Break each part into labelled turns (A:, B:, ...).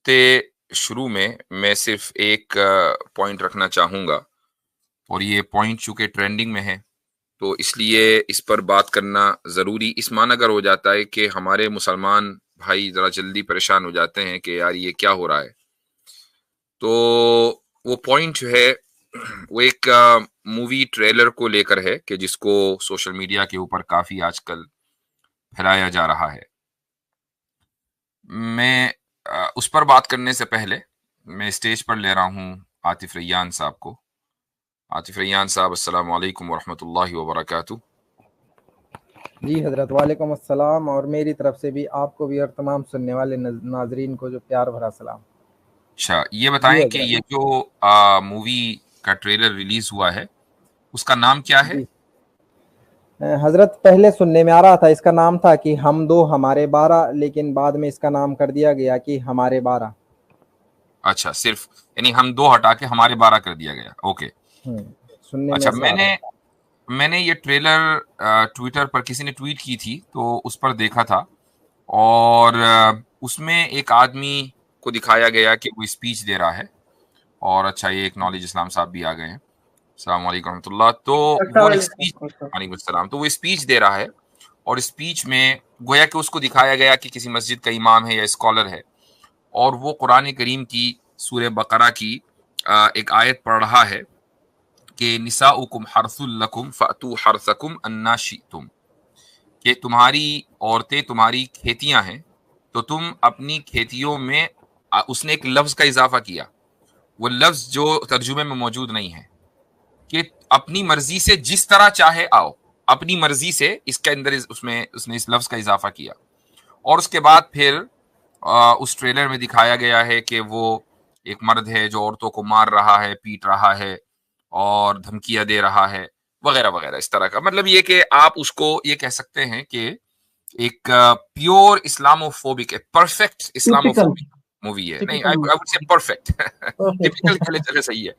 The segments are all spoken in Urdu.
A: نقطے شروع میں صرف ایک پوائنٹ رکھنا چاہوں گا، اور یہ پوائنٹ چونکہ ٹرینڈنگ میں ہے تو اس لیے اس پر بات کرنا ضروری اس معنی اگر ہو جاتا ہے کہ ہمارے مسلمان بھائی ذرا جلدی پریشان ہو جاتے ہیں کہ یار یہ کیا ہو رہا ہے. تو وہ پوائنٹ جو ہے وہ ایک مووی ٹریلر کو لے کر ہے کہ جس کو سوشل میڈیا کے اوپر کافی آج کل پھیلایا جا رہا ہے. میں اس پر بات کرنے سے پہلے میں اسٹیج پر لے رہا ہوں عاطف ریان صاحب کو. عاطف ریان صاحب السلام علیکم ورحمۃ اللہ وبرکاتہ.
B: جی حضرت وعلیکم السلام، اور میری طرف سے بھی آپ کو بھی اور تمام سننے والے ناظرین کو جو پیار بھرا سلام.
A: اچھا، یہ بتائیں کہ یہ جو مووی کا ٹریلر ریلیز ہوا ہے اس کا نام کیا ہے؟
B: جی حضرت پہلے سننے میں آ رہا تھا اس کا نام تھا کہ ہم دو ہمارے 12، لیکن بعد میں اس کا نام کر دیا گیا کہ ہمارے 12.
A: اچھا، صرف یعنی ہم دو ہٹا کے ہمارے 12 کر دیا گیا. اوکے.
B: سننے
A: اچھا،
B: میں
A: میں نے یہ ٹریلر ٹویٹر پر کسی نے ٹویٹ کی تھی تو اس پر دیکھا تھا، اور اس میں ایک آدمی کو دکھایا گیا کہ وہ اسپیچ دے رہا ہے. اور اچھا، یہ ایک نالج اسلام صاحب بھی آ گئے ہیں. السلام علیکم ورحمۃ اللہ. تو وہ وعلیکم السلام. تو وہ اسپیچ دے رہا ہے، اور اسپیچ میں گویا کہ اس کو دکھایا گیا کہ کسی مسجد کا امام ہے یا اسکالر ہے، اور وہ قرآن کریم کی سورہ بقرہ کی ایک آیت پڑھ رہا ہے کہ نساؤکم حرث لکم فأتوا حرثکم انا شئتم، کہ تمہاری عورتیں تمہاری کھیتیاں ہیں تو تم اپنی کھیتیوں میں اس نے ایک لفظ کا اضافہ کیا، وہ لفظ جو ترجمے میں موجود نہیں ہے، کہ اپنی مرضی سے جس طرح چاہے آؤ. اپنی مرضی سے اس کے اندر اس نے اس لفظ کا اضافہ کیا. اور اس کے بعد پھر اس ٹریلر میں دکھایا گیا ہے کہ وہ ایک مرد ہے جو عورتوں کو مار رہا ہے، پیٹ رہا ہے اور دھمکیاں دے رہا ہے وغیرہ وغیرہ اس طرح کا. مطلب یہ کہ آپ اس کو یہ کہہ سکتے ہیں کہ ایک pure Islamophobic, perfect Islamophobic movie ہے. نہیں، I would say perfect. Typical چلے چلے صحیح ہے.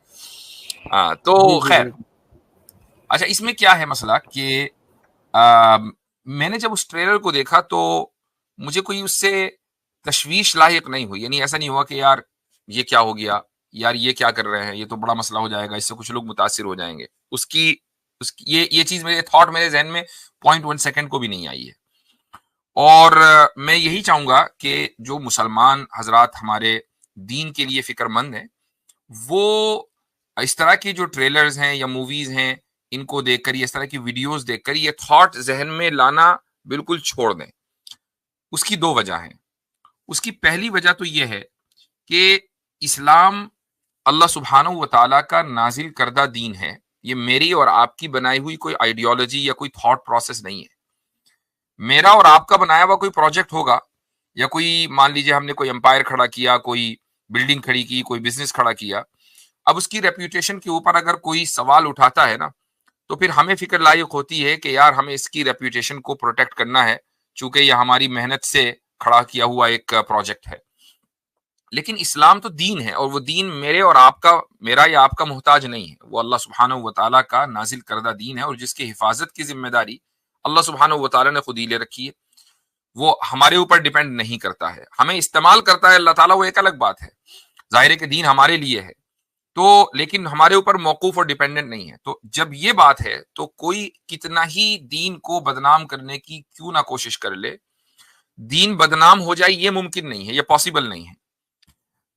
A: ہاں تو خیر. اچھا، اس میں کیا ہے مسئلہ کہ میں نے جب اس ٹریلر کو دیکھا تو مجھے کوئی اس سے تشویش لاحق نہیں ہوئی. یعنی ایسا نہیں ہوا کہ یار یہ کیا ہو گیا، یار یہ کیا کر رہے ہیں، یہ تو بڑا مسئلہ ہو جائے گا، اس سے کچھ لوگ متاثر ہو جائیں گے. اس کی یہ چیز میرے تھاٹ میرے ذہن میں 0.1 سیکنڈ کو بھی نہیں آئی ہے. اور میں یہی چاہوں گا کہ جو مسلمان حضرات ہمارے دین کے لیے فکر مند ہیں وہ اس طرح کی جو ٹریلرز ہیں یا موویز ہیں ان کو دیکھ کر، اس طرح کی ویڈیوز دیکھ کر یہ تھاٹ ذہن میں لانا بالکل چھوڑ دیں. اس کی دو وجہ ہیں. اس کی پہلی وجہ تو یہ ہے کہ اسلام اللہ سبحانہ و تعالیٰ کا نازل کردہ دین ہے. یہ میری اور آپ کی بنائی ہوئی کوئی آئیڈیالوجی یا کوئی تھاٹ پروسیس نہیں ہے. میرا اور آپ کا بنایا ہوا کوئی پروجیکٹ ہوگا، یا کوئی مان لیجیے ہم نے کوئی امپائر کھڑا کیا، کوئی بلڈنگ کھڑی کی، کوئی بزنس کھڑا کیا. اب اس کی ریپیوٹیشن کے اوپر اگر کوئی سوال اٹھاتا ہے نا تو پھر ہمیں فکر لائق ہوتی ہے کہ یار ہمیں اس کی ریپیوٹیشن کو پروٹیکٹ کرنا ہے، چونکہ یہ ہماری محنت سے کھڑا کیا ہوا ایک پروجیکٹ ہے. لیکن اسلام تو دین ہے، اور وہ دین میرے اور آپ کا، میرا یا آپ کا محتاج نہیں ہے. وہ اللہ سبحانہ و تعالیٰ کا نازل کردہ دین ہے، اور جس کی حفاظت کی ذمہ داری اللہ سبحانہ و تعالیٰ نے خود ہی لے رکھی ہے. وہ ہمارے اوپر ڈیپینڈ نہیں کرتا ہے. ہمیں استعمال کرتا ہے اللہ تعالیٰ، وہ ایک الگ بات ہے. ظاہر ہے کہ دین ہمارے لیے ہے تو، لیکن ہمارے اوپر موقوف اور ڈیپینڈنٹ نہیں ہے. تو جب یہ بات ہے تو کوئی کتنا ہی دین کو بدنام کرنے کی کیوں نہ کوشش کر لے، دین بدنام ہو جائے یہ ممکن نہیں ہے، یہ پاسبل نہیں ہے.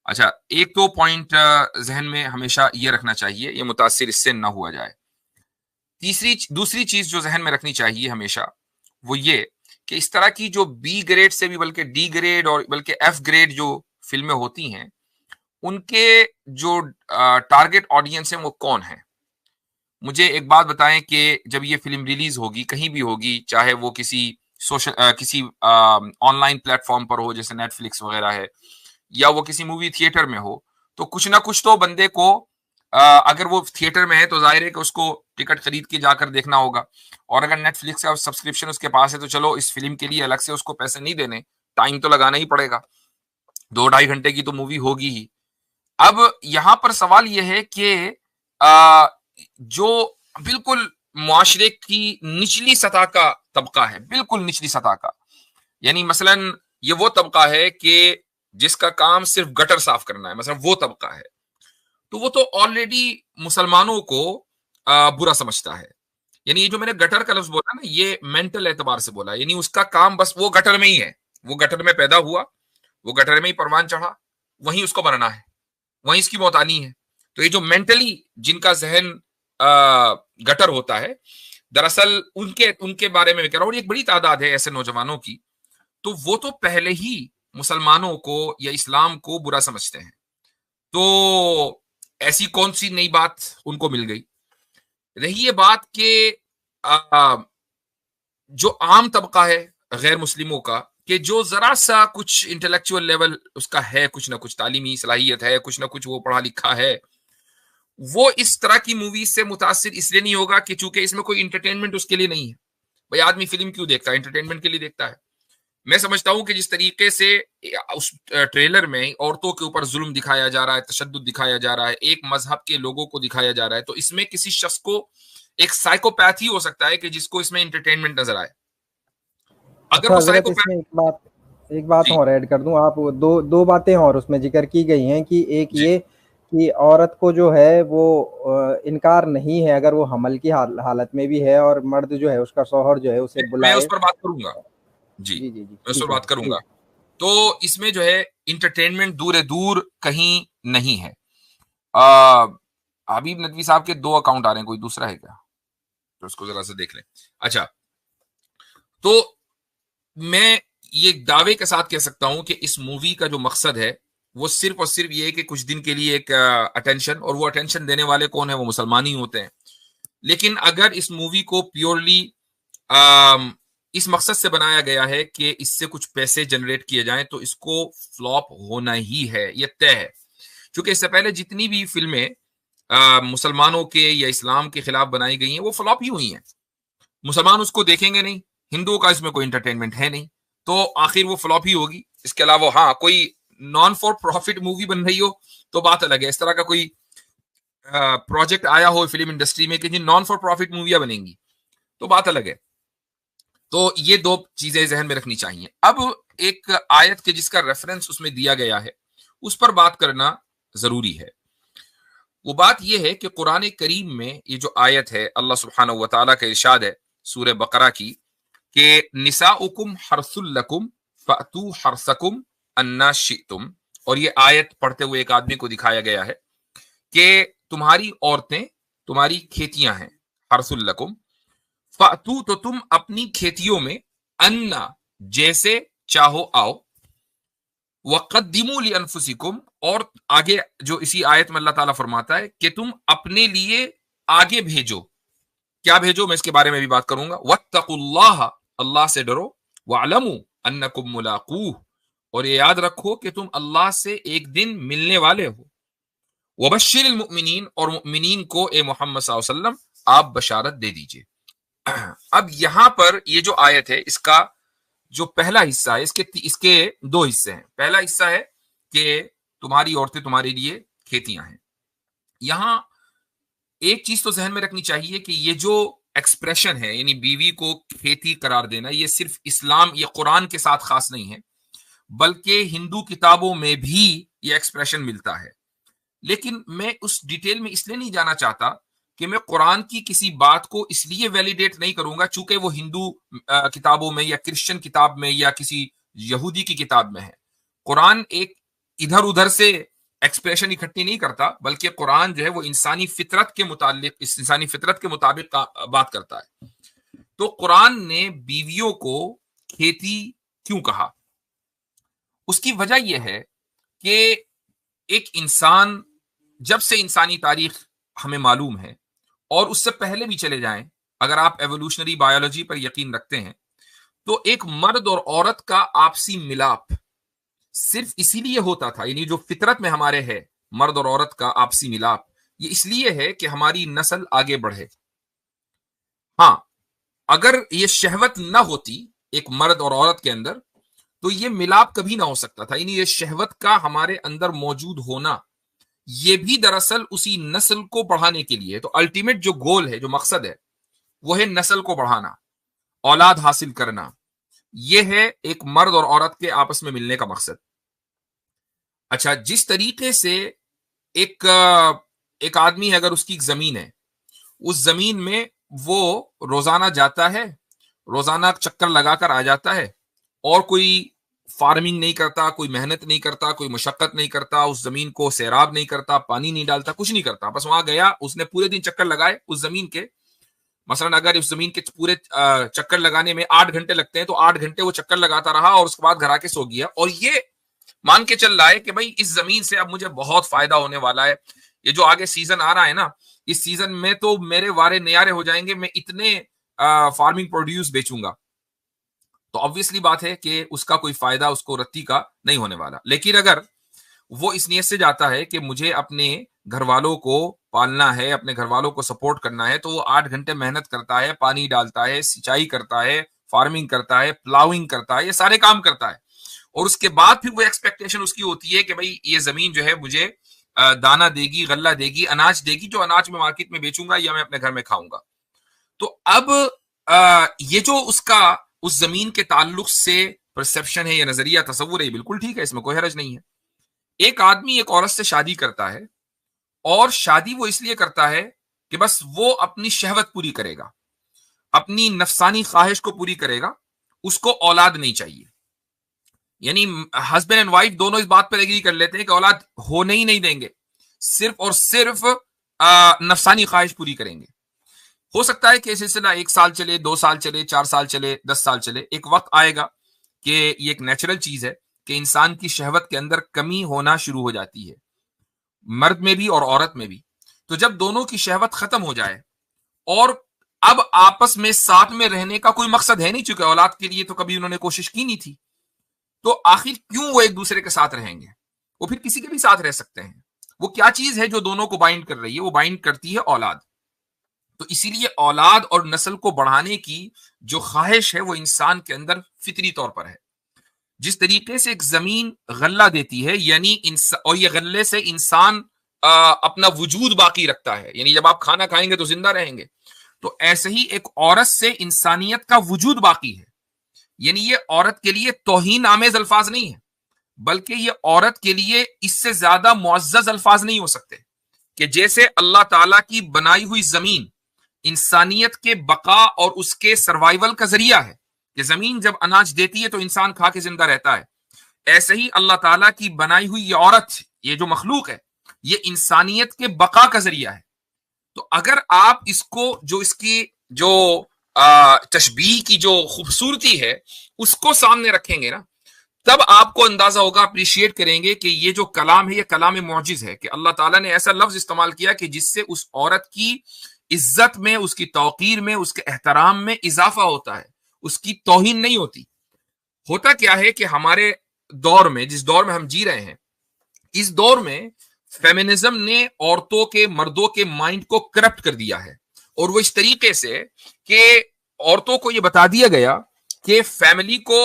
A: اچھا، ایک تو پوائنٹ ذہن میں ہمیشہ یہ رکھنا چاہیے، یہ متاثر اس سے نہ ہوا جائے. دوسری چیز جو ذہن میں رکھنی چاہیے ہمیشہ وہ یہ کہ اس طرح کی جو بی گریڈ سے بھی بلکہ ڈی گریڈ اور بلکہ ایف گریڈ جو فلمیں ہوتی ہیں ان کے جو ٹارگٹ آڈینس ہیں وہ کون ہیں. مجھے ایک بات بتائیں کہ جب یہ فلم ریلیز ہوگی کہیں بھی ہوگی، چاہے وہ کسی آن لائن پلیٹ فارم پر ہو جیسے نیٹ فلکس وغیرہ ہے، یا وہ کسی مووی تھیٹر میں ہو، تو کچھ نہ کچھ تو بندے کو اگر وہ تھیٹر میں ہے تو ظاہر ہے کہ اس کو ٹکٹ خرید کے جا کر دیکھنا ہوگا، اور اگر نیٹ فلکس کا سبسکرپشن اس کے پاس ہے تو چلو اس فلم کے لیے الگ سے اس کو پیسے نہیں دینے، ٹائم تو لگانا ہی پڑے گا. 2-2.5 گھنٹے کی تو مووی ہوگی ہی. اب یہاں پر سوال یہ ہے کہ جو بالکل معاشرے کی نچلی سطح کا طبقہ ہے، بالکل نچلی سطح کا، یعنی مثلا یہ وہ طبقہ ہے کہ جس کا کام صرف گٹر صاف کرنا ہے، مثلا وہ طبقہ ہے، تو وہ تو آلریڈی مسلمانوں کو برا سمجھتا ہے. یعنی یہ جو میں نے گٹر کا لفظ بولا نا، یہ مینٹل اعتبار سے بولا، یعنی اس کا کام بس وہ گٹر میں ہی ہے، وہ گٹر میں پیدا ہوا، وہ گٹر میں ہی پروان چڑھا، وہیں اس کو مرنا ہے، وہیں اس کی موت آنی ہے. تو یہ جو مینٹلی جن کا ذہن گٹر ہوتا ہے، دراصل ان کے بارے میں کہہ رہا ہوں، اور ایک بڑی تعداد ہے ایسے نوجوانوں کی، تو وہ تو پہلے ہی مسلمانوں کو یا اسلام کو برا سمجھتے ہیں. تو ایسی کون سی نئی بات ان کو مل گئی؟ رہی یہ بات کہ جو عام طبقہ ہے غیر مسلموں کا، کہ جو ذرا سا کچھ انٹلیکچوئل لیول اس کا ہے، کچھ نہ کچھ تعلیمی صلاحیت ہے، کچھ نہ کچھ وہ پڑھا لکھا ہے، وہ اس طرح کی موویز سے متاثر اس لیے نہیں ہوگا کہ چونکہ اس میں کوئی انٹرٹینمنٹ اس کے لیے نہیں ہے. بھائی آدمی فلم کیوں دیکھتا ہے؟ انٹرٹینمنٹ کے لیے دیکھتا ہے. میں سمجھتا ہوں کہ جس طریقے سے اس ٹریلر میں عورتوں کے اوپر ظلم دکھایا جا رہا ہے، تشدد دکھایا جا رہا ہے، ایک مذہب کے لوگوں کو دکھایا جا رہا ہے، تو اس میں کسی شخص کو ایک سائیکوپیتھی ہو سکتا ہے کہ جس کو اس میں انٹرٹینمنٹ نظر آئے. اگر
B: اچھا
A: وہ
B: حضرت، اس میں ایک بات
A: جی
B: اور ایڈ کر دوں. آپ دو باتیں اور اس میں ذکر کی گئی ہیں کہ ایک
A: جی
B: یہ کہ عورت کو جو ہے وہ انکار نہیں ہے اگر وہ حمل کی حالت میں بھی ہے، اور مرد جو ہے اس کا شوہر جو ہے اسے
A: میں
B: بلائے.
A: اس پر بات کروں گا. جی
B: جی جی جی
A: میں اس پر
B: ٹھیک ہے
A: بات کروں گا.
B: ٹھیک.
A: تو اس میں جو ہے انٹرٹینمنٹ دور کہیں نہیں ہے. حبیب ندوی صاحب کے 2 اکاؤنٹ آ رہے ہیں، کوئی دوسرا ہے کیا؟ تو اس کو ذرا سے دیکھ لیں. اچھا، تو میں یہ دعوے کے ساتھ کہہ سکتا ہوں کہ اس مووی کا جو مقصد ہے وہ صرف اور صرف یہ ہے کہ کچھ دن کے لیے ایک اٹینشن، اور وہ اٹینشن دینے والے کون ہیں؟ وہ مسلمان ہی ہوتے ہیں. لیکن اگر اس مووی کو پیورلی اس مقصد سے بنایا گیا ہے کہ اس سے کچھ پیسے جنریٹ کیے جائیں، تو اس کو فلاپ ہونا ہی ہے، یہ طے ہے. چونکہ اس سے پہلے جتنی بھی فلمیں مسلمانوں کے یا اسلام کے خلاف بنائی گئی ہیں وہ فلاپ ہی ہوئی ہیں. مسلمان اس کو دیکھیں گے نہیں، ہندوؤں کا اس میں کوئی انٹرٹینمنٹ ہے نہیں، تو آخر وہ فلاپ ہی ہوگی. اس کے علاوہ ہاں کوئی نان فار پروفٹ مووی بن رہی ہو تو بات الگ ہے. اس طرح کا کوئی پروجیکٹ آیا ہو فلم انڈسٹری میں کہ جن نان فار پروفٹ موویاں بنیں گی تو بات الگ ہے. تو یہ 2 چیزیں ذہن میں رکھنی چاہیے. اب ایک آیت کے جس کا ریفرنس اس میں دیا گیا ہے اس پر بات کرنا ضروری ہے. وہ بات یہ ہے کہ قرآن کریم میں یہ جو آیت ہے، اللہ سبحانہ و تعالیٰ کا ارشاد ہے سورہ بقرہ کی کہ نساؤکم حرث لکم فأتوا حرثکم انا شئتم، اور یہ آیت پڑھتے ہوئے ایک آدمی کو دکھایا گیا ہے کہ تمہاری عورتیں تمہاری کھیتیاں ہیں، حرث لکم فأتوا، تو تم اپنی کھیتیوں میں، انا جیسے چاہو آؤ، وقدموا لانفسکم، اور آگے جو اسی آیت میں اللہ تعالیٰ فرماتا ہے کہ تم اپنے لیے آگے بھیجو. کیا بھیجو؟ میں اس کے بارے میں بھی بات کروں گا. واتقوا اللہ، اللہ سے ڈرو. واعلموا انکم ملاقوہ، اور یہ یاد رکھو کہ تم اللہ سے ایک دن ملنے والے ہو. وبشر المؤمنین، اور مؤمنین کو اے محمد صلی اللہ علیہ وسلم آپ بشارت دے دیجئے. اب یہاں پر یہ جو آیت ہے اس کا جو پہلا حصہ ہے، اس کے 2 حصے ہیں. پہلا حصہ ہے کہ تمہاری عورتیں تمہارے لیے کھیتیاں ہیں. یہاں ایک چیز تو ذہن میں رکھنی چاہیے کہ یہ جو ایکسپریشن ہے، یعنی بیوی کو کھیتی قرار دینا، یہ صرف اسلام یا قرآن کے ساتھ خاص نہیں ہے، بلکہ ہندو کتابوں میں بھی یہ ایکسپریشن ملتا ہے. لیکن میں اس ڈیٹیل میں اس لیے نہیں جانا چاہتا کہ میں قرآن کی کسی بات کو اس لیے ویلیڈیٹ نہیں کروں گا چونکہ وہ ہندو کتابوں میں یا کرسچن کتاب میں یا کسی یہودی کی کتاب میں ہے. قرآن ایک ادھر ادھر سے ایکسپریشن اکٹھی نہیں کرتا، بلکہ قرآن جو ہے وہ انسانی فطرت کے مطابق بات کرتا ہے. تو قرآن نے بیویوں کو کھیتی کیوں کہا؟ اس کی وجہ یہ ہے کہ ایک انسان، جب سے انسانی تاریخ ہمیں معلوم ہے، اور اس سے پہلے بھی چلے جائیں، اگر آپ ایوولوشنری بایولوجی پر یقین رکھتے ہیں، تو ایک مرد اور عورت کا آپسی ملاپ صرف اسی لیے ہوتا تھا، یعنی جو فطرت میں ہمارے ہے مرد اور عورت کا آپسی ملاپ، یہ اس لیے ہے کہ ہماری نسل آگے بڑھے. ہاں اگر یہ شہوت نہ ہوتی ایک مرد اور عورت کے اندر تو یہ ملاپ کبھی نہ ہو سکتا تھا. یعنی یہ شہوت کا ہمارے اندر موجود ہونا یہ بھی دراصل اسی نسل کو بڑھانے کے لیے. تو الٹیمیٹ جو گول ہے، جو مقصد ہے، وہ ہے نسل کو بڑھانا، اولاد حاصل کرنا. یہ ہے ایک مرد اور عورت کے آپس میں ملنے کا مقصد. اچھا، جس طریقے سے ایک آدمی ہے، اگر اس کی ایک زمین ہے، اس زمین میں وہ روزانہ جاتا ہے، روزانہ چکر لگا کر آ جاتا ہے، اور کوئی فارمنگ نہیں کرتا، کوئی محنت نہیں کرتا، کوئی مشقت نہیں کرتا، اس زمین کو سیراب نہیں کرتا، پانی نہیں ڈالتا، کچھ نہیں کرتا، بس وہاں گیا، اس نے پورے دن چکر لگائے اس زمین کے. مثلا اگر اس زمین کے پورے چکر لگانے میں 8 گھنٹے لگتے ہیں تو 8 گھنٹے وہ چکر لگاتا رہا، اور اس کے بعد گھر آ کے سو گیا، اور یہ مان کے چل رہا ہے کہ بھائی اس زمین سے اب مجھے بہت فائدہ ہونے والا ہے، یہ جو آگے سیزن آ رہا ہے نا، اس سیزن میں تو میرے وارے نیارے ہو جائیں گے، میں اتنے فارمنگ پروڈیوس بیچوں گا. تو obviously بات ہے کہ اس کا کوئی فائدہ اس کو رتی کا نہیں ہونے والا. لیکن اگر وہ اس نیت سے جاتا ہے کہ مجھے اپنے گھر والوں کو پالنا ہے، اپنے گھر والوں کو سپورٹ کرنا ہے، تو وہ 8 گھنٹے محنت کرتا ہے، پانی ڈالتا ہے، سینچائی کرتا ہے، فارمنگ کرتا ہے، پلاؤنگ کرتا ہے، یہ سارے کام کرتا ہے، اور اس کے بعد پھر وہ ایکسپیکٹیشن اس کی ہوتی ہے کہ بھائی یہ زمین جو ہے مجھے دانا دے گی، غلہ دے گی، اناج دے گی، جو اناج میں مارکیٹ میں بیچوں گا یا میں اپنے گھر میں کھاؤں گا. تو اب یہ جو اس کا اس زمین کے تعلق سے پرسپشن ہے یا نظریہ تصور ہے، یہ بالکل ٹھیک ہے، اس میں کوئی حرج نہیں ہے. ایک آدمی ایک عورت سے شادی کرتا ہے، اور شادی وہ اس لیے کرتا ہے کہ بس وہ اپنی شہوت پوری کرے گا، اپنی نفسانی خواہش کو پوری کرے گا، اس کو اولاد نہیں چاہیے. یعنی ہسبینڈ اینڈ وائف دونوں اس بات پر ایگری کر لیتے ہیں کہ اولاد ہونے ہی نہیں دیں گے، صرف اور صرف نفسانی خواہش پوری کریں گے. ہو سکتا ہے کہ یہ سلسلہ 1 سال چلے، 2 سال چلے، 4 سال چلے، 10 سال چلے. ایک وقت آئے گا کہ یہ ایک نیچرل چیز ہے کہ انسان کی شہوت کے اندر کمی ہونا شروع ہو جاتی ہے، مرد میں بھی اور عورت میں بھی. تو جب دونوں کی شہوت ختم ہو جائے، اور اب آپس میں ساتھ میں رہنے کا کوئی مقصد ہے نہیں، چونکہ اولاد کے لیے تو کبھی انہوں نے کوشش کی نہیں تھی، تو آخر کیوں وہ ایک دوسرے کے ساتھ رہیں گے؟ وہ پھر کسی کے بھی ساتھ رہ سکتے ہیں. وہ کیا چیز ہے جو دونوں کو بائنڈ کر رہی ہے؟ وہ بائنڈ کرتی ہے اولاد. تو اسی لیے اولاد اور نسل کو بڑھانے کی جو خواہش ہے وہ انسان کے اندر فطری طور پر ہے. جس طریقے سے ایک زمین غلہ دیتی ہے، یعنی اور یہ غلے سے انسان اپنا وجود باقی رکھتا ہے، یعنی جب آپ کھانا کھائیں گے تو زندہ رہیں گے، تو ایسے ہی ایک عورت سے انسانیت کا وجود باقی ہے. یعنی یہ عورت کے لیے توہین آمیز الفاظ نہیں ہے، بلکہ یہ عورت کے لیے اس سے زیادہ معزز الفاظ نہیں ہو سکتے کہ جیسے اللہ تعالیٰ کی بنائی ہوئی زمین انسانیت کے بقا اور اس کے سروائیول کا ذریعہ ہے، کہ زمین جب اناج دیتی ہے تو انسان کھا کے زندہ رہتا ہے، ایسے ہی اللہ تعالیٰ کی بنائی ہوئی یہ عورت، یہ جو مخلوق ہے، یہ انسانیت کے بقا کا ذریعہ ہے. تو اگر آپ اس کو جو اس کی جو تشبیہ کی جو خوبصورتی ہے اس کو سامنے رکھیں گے نا، تب آپ کو اندازہ ہوگا، اپریشیٹ کریں گے کہ یہ جو کلام ہے یہ کلام معجز ہے، کہ اللہ تعالیٰ نے ایسا لفظ استعمال کیا کہ جس سے اس عورت کی عزت میں، اس کی توقیر میں، اس کے احترام میں اضافہ ہوتا ہے، اس کی توہین نہیں ہوتی. ہوتا کیا ہے کہ ہمارے دور میں، جس دور میں ہم جی رہے ہیں، اس دور میں فیمنزم نے عورتوں کے، مردوں کے مائنڈ کو کرپٹ کر دیا ہے، اور وہ اس طریقے سے کہ عورتوں کو یہ بتا دیا گیا کہ فیملی کو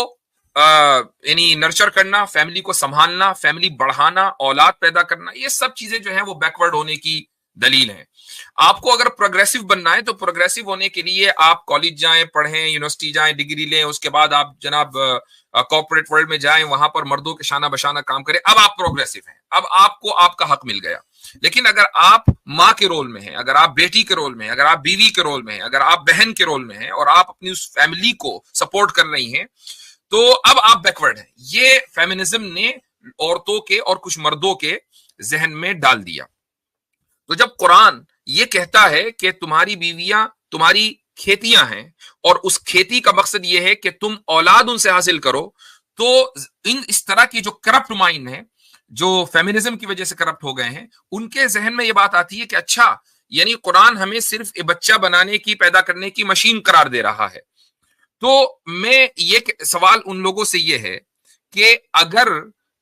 A: یعنی نرچر کرنا، فیملی کو سنبھالنا، فیملی بڑھانا، اولاد پیدا کرنا، یہ سب چیزیں جو ہیں وہ بیکورڈ ہونے کی دلیل ہیں. آپ کو اگر پروگریسو بننا ہے تو پروگریسو ہونے کے لیے آپ کالج جائیں، پڑھیں، یونیورسٹی جائیں، ڈگری لیں، اس کے بعد آپ جناب کارپوریٹ ورلڈ میں جائیں، وہاں پر مردوں کے شانہ بشانہ کام کریں، اب آپ پروگریسو ہیں، اب آپ کو آپ کا حق مل گیا. لیکن اگر آپ ماں کے رول میں ہیں، اگر آپ بیٹی کے رول میں ہیں، اگر آپ بیوی کے رول میں ہیں، اگر آپ بہن کے رول میں ہیں، اور آپ اپنی اس فیملی کو سپورٹ کر رہی ہیں، تو اب آپ بیکورڈ ہیں. یہ فیمنزم نے عورتوں کے اور کچھ مردوں کے ذہن میں ڈال دیا. تو جب قرآن یہ کہتا ہے کہ تمہاری بیویاں تمہاری کھیتیاں ہیں، اور اس کھیتی کا مقصد یہ ہے کہ تم اولاد ان سے حاصل کرو، تو اس طرح کی جو کرپٹ مائنڈ ہے، جو فیمنزم کی وجہ سے کرپٹ ہو گئے ہیں، ان کے ذہن میں یہ بات آتی ہے کہ اچھا، یعنی قرآن ہمیں صرف ایک بچہ بنانے کی، پیدا کرنے کی مشین قرار دے رہا ہے. تو میں یہ سوال ان لوگوں سے یہ ہے کہ اگر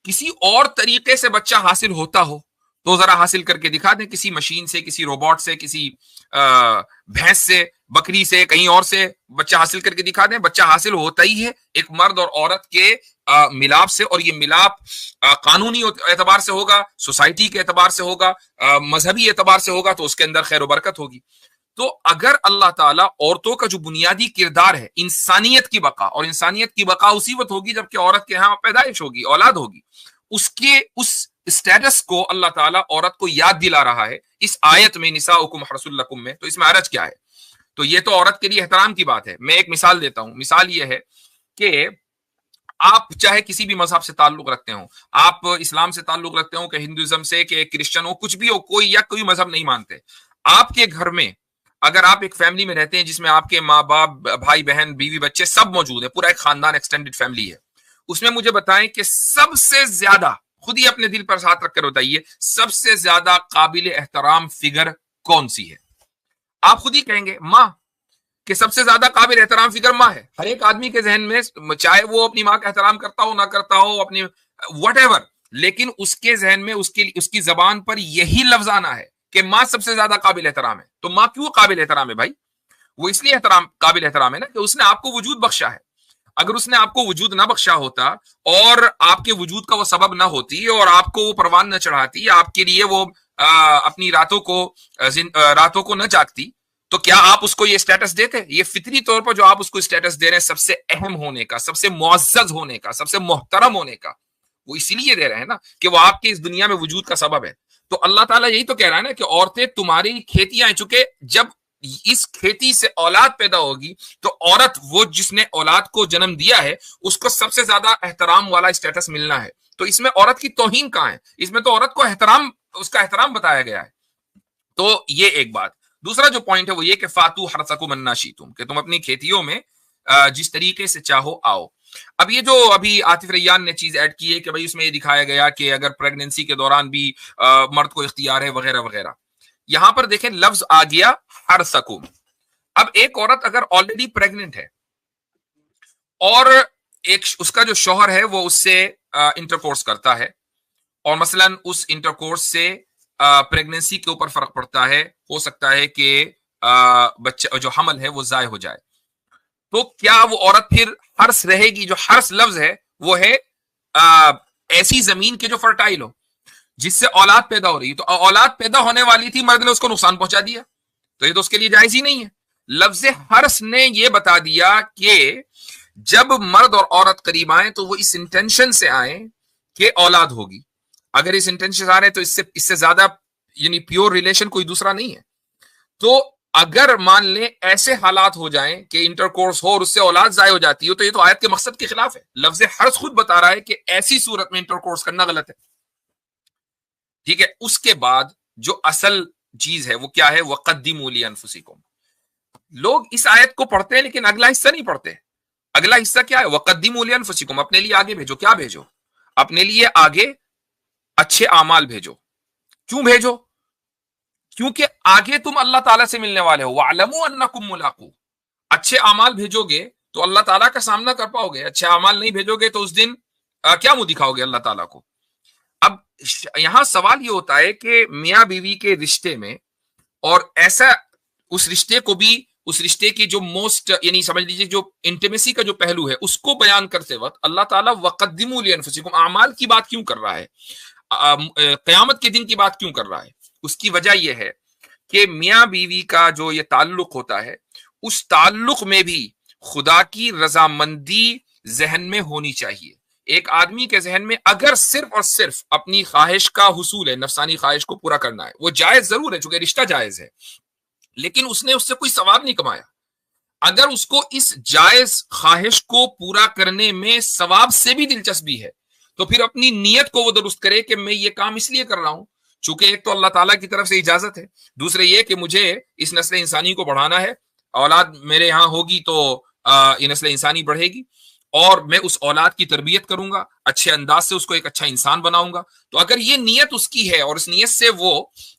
A: کسی اور طریقے سے بچہ حاصل ہوتا ہو تو ذرا حاصل کر کے دکھا دیں، کسی مشین سے، کسی روبوٹ سے، کسی بھینس سے، بکری سے، کہیں اور سے بچہ حاصل کر کے دکھا دیں. بچہ حاصل ہوتا ہی ہے ایک مرد اور عورت کے ملاپ سے، اور یہ ملاپ قانونی اعتبار سے ہوگا، سوسائٹی کے اعتبار سے ہوگا، مذہبی اعتبار سے ہوگا، تو اس کے اندر خیر و برکت ہوگی. تو اگر اللہ تعالیٰ عورتوں کا جو بنیادی کردار ہے انسانیت کی بقا، اور انسانیت کی بقا اسی وقت ہوگی جب کہ عورت کے ہاں پیدائش ہوگی، اولاد ہوگی، اس اسٹیٹس کو اللہ تعالیٰ عورت کو یاد دلا رہا ہے اس آیت میں نساؤکم حرث لکم میں، تو اس میں حرج کیا ہے؟ تو یہ تو عورت کے لیے احترام کی بات ہے. میں ایک مثال دیتا ہوں. مثال یہ ہے کہ آپ چاہے کسی بھی مذہب سے تعلق رکھتے ہوں، آپ اسلام سے تعلق رکھتے ہوں کہ ہندوازم سے کہ کرسچن ہو، کچھ بھی ہو، کوئی یا کوئی مذہب نہیں مانتے، آپ کے گھر میں اگر آپ ایک فیملی میں رہتے ہیں جس میں آپ کے ماں باپ، بھائی بہن، بیوی بچے سب موجود ہیں، پورا ایک خاندان ایکسٹینڈڈ فیملی ہے، اس میں مجھے بتائیں کہ سب سے زیادہ، خود ہی اپنے دل پر ہاتھ رکھ کر بتائیے، سب سے زیادہ قابل احترام فگر کون سی ہے؟ آپ خود ہی کہیں گے ماں، کہ سب سے زیادہ قابل احترام فگر ماں ہے. ہر ایک آدمی کے ذہن میں، چاہے وہ اپنی ماں کا احترام کرتا ہو نہ کرتا ہو، اپنی وٹ ایور، لیکن اس کے ذہن میں اس کی زبان پر یہی لفظ آنا ہے کہ ماں سب سے زیادہ قابل احترام ہے. تو ماں کیوں قابل احترام ہے بھائی؟ وہ اس لیے قابل احترام ہے نا کہ اس نے آپ کو وجود بخشا ہے. اگر اس نے آپ کو وجود نہ بخشا ہوتا اور آپ کے وجود کا وہ سبب نہ ہوتی اور آپ کو وہ پروان نہ چڑھاتی، آپ کے لیے وہ اپنی راتوں کو نہ جاگتی، تو کیا آپ اس کو یہ اسٹیٹس دیتے؟ یہ فطری طور پر جو آپ اس کو اسٹیٹس دے رہے ہیں سب سے اہم ہونے کا، سب سے معزز ہونے کا، سب سے محترم ہونے کا، وہ اسی لیے دے رہے ہیں نا کہ وہ آپ کے اس دنیا میں وجود کا سبب ہے. تو اللہ تعالیٰ یہی تو کہہ رہا ہے نا کہ عورتیں تمہاری کھیتیاں ہیں، چونکہ جب اس کھیتی سے اولاد پیدا ہوگی تو عورت، وہ جس نے اولاد کو جنم دیا ہے، اس کو سب سے زیادہ احترام والا اسٹیٹس ملنا ہے. تو اس میں عورت کی توہین کہاں ہے؟ اس میں تو عورت کو اس کا احترام بتایا گیا ہے. تو یہ ایک بات. دوسرا جو پوائنٹ ہے وہ یہ کہ فاتو حرثکم انا شئتم، کہ تم اپنی کھیتیوں میں جس طریقے سے چاہو آؤ. اب یہ جو ابھی عاطف ریان نے چیز ایڈ کی ہے کہ بھائی اس میں یہ دکھایا گیا کہ اگر پریگننسی کے دوران بھی مرد کو اختیار ہے وغیرہ وغیرہ. یہاں پر دیکھیں لفظ آ گیا حرثکم. اب ایک عورت اگر آلریڈی پریگننٹ ہے اور اس کا جو شوہر ہے وہ اس سے انٹرکورس کرتا ہے، اور مثلا اس انٹرکورس سے پریگننسی کے اوپر فرق پڑتا ہے، ہو سکتا ہے کہ بچہ جو حمل ہے وہ ضائع ہو جائے، تو کیا وہ عورت پھر حرث رہے گی؟ جو حرث لفظ ہے وہ ہے ایسی زمین کے جو فرٹائل ہو، جس سے اولاد پیدا ہو رہی ہے. تو اولاد پیدا ہونے والی تھی، مرد نے اس کو نقصان پہنچا دیا، تو یہ تو اس کے لیے جائز ہی نہیں ہے. لفظ حرث نے یہ بتا دیا کہ جب مرد اور عورت قریب آئیں تو وہ اس انٹینشن سے آئیں کہ اولاد ہوگی. اگر اس انٹینشن سے آ رہے ہیں تو اس سے زیادہ یعنی پیور ریلیشن کوئی دوسرا نہیں ہے. تو اگر مان لیں ایسے حالات ہو جائیں کہ انٹرکورس ہو اور اس سے اولاد ضائع ہو جاتی ہو، تو یہ تو آیت کے مقصد کے خلاف ہے. لفظ حرث خود بتا رہا ہے کہ ایسی صورت میں انٹرکورس کرنا غلط ہے. ٹھیک ہے. اس کے بعد جو اصل چیز ہے وہ کیا ہے؟ وَقَدِّمُوا لِأَنفُسِكُمْ. لوگ اس آیت کو پڑھتے ہیں لیکن اگلا حصہ نہیں پڑھتے. اگلا حصہ کیا ہے؟ وَقَدِّمُوا لِأَنفُسِكُمْ. اپنے لیے آگے بھیجو. کیا بھیجو؟ اپنے لیے آگے اچھے اعمال بھیجو. کیوں بھیجو؟ کیونکہ آگے تم اللہ تعالیٰ سے ملنے والے ہو. وَاعْلَمُوا أَنَّكُمْ مُلَاقُوهُ. اچھے اعمال بھیجو گے تو اللہ تعالیٰ کا سامنا کر پاؤ گے. اچھے اعمال نہیں بھیجو گے تو اس دن کیا منہ دکھاؤ گے اللہ تعالیٰ کو؟ اب یہاں سوال یہ ہوتا ہے کہ میاں بیوی کے رشتے میں، اور ایسا اس رشتے کو بھی، اس رشتے کی جو موسٹ یعنی سمجھ لیجیے جو انٹیمیسی کا جو پہلو ہے اس کو بیان کرتے وقت اللہ تعالیٰ وَقَدِّمُوا لِأَنفُسِكُمْ اعمال کی بات کیوں کر رہا ہے؟ قیامت کے دن کی بات کیوں کر رہا ہے؟ اس کی وجہ یہ ہے کہ میاں بیوی کا جو یہ تعلق ہوتا ہے، اس تعلق میں بھی خدا کی رضامندی ذہن میں ہونی چاہیے. ایک آدمی کے ذہن میں اگر صرف اور صرف اپنی خواہش کا حصول ہے، نفسانی خواہش کو پورا کرنا ہے، وہ جائز ضرور ہے چونکہ رشتہ جائز ہے، لیکن اس نے اس سے کوئی ثواب نہیں کمایا. اگر اس کو اس جائز خواہش کو پورا کرنے میں ثواب سے بھی دلچسپی ہے تو پھر اپنی نیت کو وہ درست کرے کہ میں یہ کام اس لیے کر رہا ہوں چونکہ ایک تو اللہ تعالیٰ کی طرف سے اجازت ہے، دوسرے یہ کہ مجھے اس نسل انسانی کو بڑھانا ہے، اولاد میرے یہاں ہوگی تو یہ نسل انسانی بڑھے گی، اور میں اس اولاد کی تربیت کروں گا، اچھے انداز سے اس کو ایک اچھا انسان بناؤں گا. تو اگر یہ نیت اس کی ہے اور اس نیت سے وہ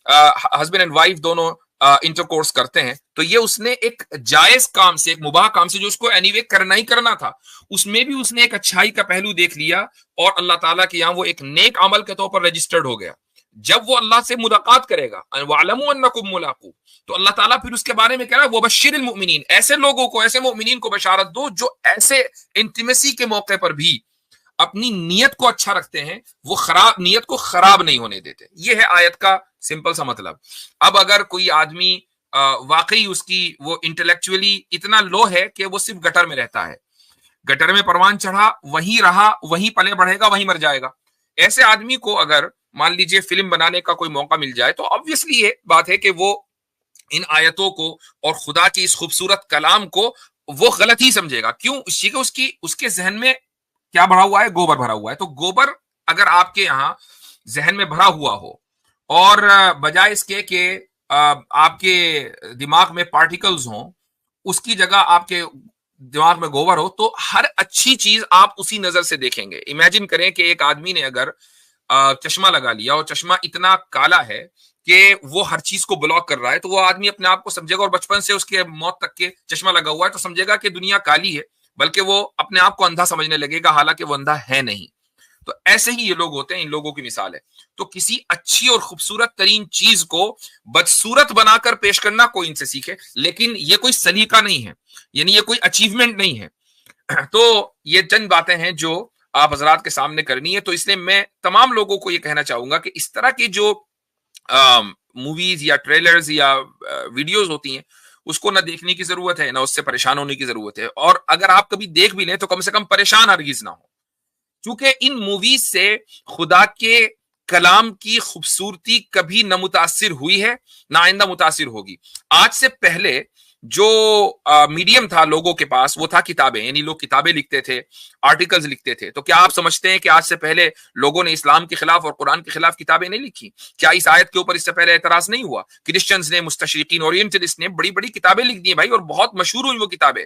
A: ہسبینڈ اینڈ وائف دونوں انٹرکورس کرتے ہیں، تو یہ اس نے ایک جائز کام سے، ایک مباح کام سے جو اس کو اینی وے کرنا ہی کرنا تھا، اس میں بھی اس نے ایک اچھائی کا پہلو دیکھ لیا اور اللہ تعالیٰ کے یہاں وہ ایک نیک عمل کے طور پر رجسٹرڈ ہو گیا. جب وہ اللہ سے ملاقات کرے گا وَاعْلَمُوا أَنَّكُمْ مُلَاقُوهُ، تو اللہ تعالیٰ پھر اس کے بارے میں کہہ رہا ہے وَبَشِّرِ الْمُؤْمِنِينَ، ایسے لوگوں کو، ایسے مؤمنین کو بشارت دو جو ایسے انٹیمیسی کے موقع پر بھی اپنی نیت کو اچھا رکھتے ہیں، وہ نیت کو خراب نہیں ہونے دیتے. یہ ہے آیت کا سمپل سا مطلب. اب اگر کوئی آدمی واقعی اس کی وہ انٹلیکچولی اتنا لو ہے کہ وہ صرف گٹر میں رہتا ہے، گٹر میں پروان چڑھا، وہیں رہا، وہیں پلے بڑھے گا، وہیں مر جائے گا، ایسے آدمی کو اگر مان لیجئے فلم بنانے کا کوئی موقع مل جائے تو آبویسلی یہ بات ہے کہ وہ ان آیتوں کو اور خدا کی اس خوبصورت کلام کو وہ غلط ہی سمجھے گا. کیوں؟ اس کے ذہن میں کیا بھرا ہوا ہے؟ گوبر بھرا ہوا ہے. تو گوبر اگر آپ کے یہاں ذہن میں بھرا ہوا ہو اور بجائے اس کے کہ آپ کے دماغ میں پارٹیکلز ہوں، اس کی جگہ آپ کے دماغ میں گوبر ہو، تو ہر اچھی چیز آپ اسی نظر سے دیکھیں گے. امیجن کریں کہ ایک آدمی نے اگر چشمہ لگا لیا اور چشمہ اتنا کالا ہے کہ وہ ہر چیز کو بلاک کر رہا ہے، تو وہ آدمی اپنے آپ کو سمجھے گا، اور بچپن سے اس کے موت تک کے چشمہ لگا ہوا ہے تو سمجھے گا کہ دنیا کالی ہے، بلکہ وہ اپنے آپ کو اندھا سمجھنے لگے گا، حالانکہ وہ اندھا ہے نہیں. تو ایسے ہی یہ لوگ ہوتے ہیں، ان لوگوں کی مثال ہے. تو کسی اچھی اور خوبصورت ترین چیز کو بدصورت بنا کر پیش کرنا کوئی ان سے سیکھے، لیکن یہ کوئی سلیقہ نہیں ہے، یعنی یہ کوئی اچیومنٹ نہیں ہے. تو یہ چند باتیں ہیں جو آپ حضرات کے سامنے کرنی ہے. تو اس لیے میں تمام لوگوں کو یہ کہنا چاہوں گا کہ اس طرح کی جو موویز یا ٹریلرز یا ویڈیوز ہوتی ہیں اس کو نہ دیکھنے کی ضرورت ہے، نہ اس سے پریشان ہونے کی ضرورت ہے. اور اگر آپ کبھی دیکھ بھی لیں تو کم سے کم پریشان ہرگز نہ ہو، کیونکہ ان موویز سے خدا کے کلام کی خوبصورتی کبھی نہ متاثر ہوئی ہے نہ آئندہ متاثر ہوگی. آج سے پہلے جو میڈیم تھا لوگوں کے پاس وہ تھا کتابیں، یعنی لوگ کتابیں لکھتے تھے، آرٹیکلز لکھتے تھے. تو کیا آپ سمجھتے ہیں کہ آج سے پہلے لوگوں نے اسلام کے خلاف اور قرآن کے خلاف کتابیں نہیں لکھی؟ کیا اس آیت کے اوپر اس سے پہلے اعتراض نہیں ہوا؟ کرسچنز نے، مستشرقین، اورینٹلسٹ نے بڑی بڑی کتابیں لکھ دی بھائی، اور بہت مشہور ہوئی وہ کتابیں.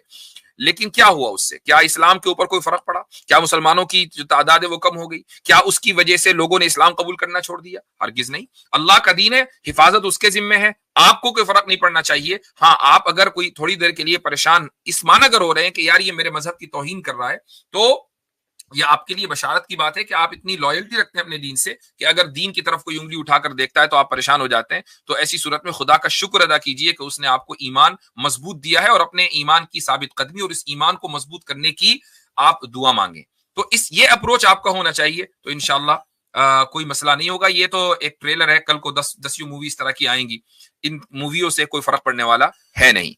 A: لیکن کیا ہوا اس سے؟ کیا اسلام کے اوپر کوئی فرق پڑا؟ کیا مسلمانوں کی جو تعداد ہے وہ کم ہو گئی؟ کیا اس کی وجہ سے لوگوں نے اسلام قبول کرنا چھوڑ دیا؟ ہرگز نہیں. اللہ کا دین ہے، حفاظت اس کے ذمہ ہے، آپ کو کوئی فرق نہیں پڑنا چاہیے. ہاں، آپ اگر کوئی تھوڑی دیر کے لیے پریشان اس معنی اگر ہو رہے ہیں کہ یار یہ میرے مذہب کی توہین کر رہا ہے، تو یہ آپ کے لیے بشارت کی بات ہے کہ آپ اتنی لائلٹی رکھتے ہیں اپنے دین سے کہ اگر دین کی طرف کوئی انگلی اٹھا کر دیکھتا ہے تو آپ پریشان ہو جاتے ہیں. تو ایسی صورت میں خدا کا شکر ادا کیجئے کہ اس نے آپ کو ایمان مضبوط دیا ہے، اور اپنے ایمان کی ثابت قدمی اور اس ایمان کو مضبوط کرنے کی آپ دعا مانگیں. تو یہ اپروچ آپ کا ہونا چاہیے، تو انشاءاللہ کوئی مسئلہ نہیں ہوگا. یہ تو ایک ٹریلر ہے، کل کو 10 مووی اس طرح کی آئیں گی، ان موویوں سے کوئی فرق پڑنے والا ہے نہیں.